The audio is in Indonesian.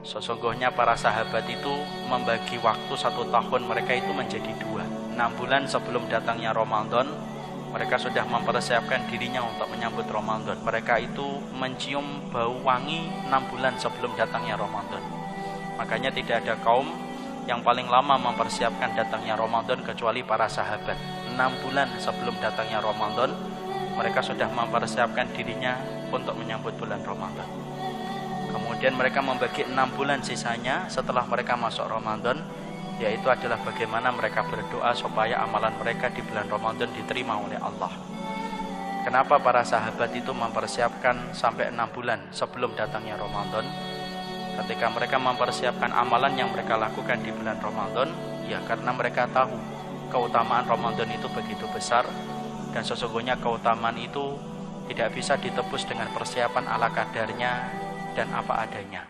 Sesungguhnya para sahabat itu membagi waktu 1 tahun mereka itu menjadi 2. 6 bulan sebelum datangnya Ramadan, mereka sudah mempersiapkan dirinya untuk menyambut Ramadan. Mereka itu mencium bau wangi 6 bulan sebelum datangnya Ramadan. Makanya tidak ada kaum yang paling lama mempersiapkan datangnya Ramadan kecuali para sahabat. 6 bulan sebelum datangnya Ramadan, mereka sudah mempersiapkan dirinya untuk menyambut bulan Ramadan. Kemudian mereka membagi 6 bulan sisanya setelah mereka masuk Ramadan, yaitu adalah bagaimana mereka berdoa supaya amalan mereka di bulan Ramadan diterima oleh Allah. Kenapa para sahabat itu mempersiapkan sampai 6 bulan sebelum datangnya Ramadan? Ketika mereka mempersiapkan amalan yang mereka lakukan di bulan Ramadan, ya karena mereka tahu keutamaan Ramadan itu begitu besar, dan sesungguhnya keutamaan itu tidak bisa ditebus dengan persiapan ala kadarnya dan apa adanya.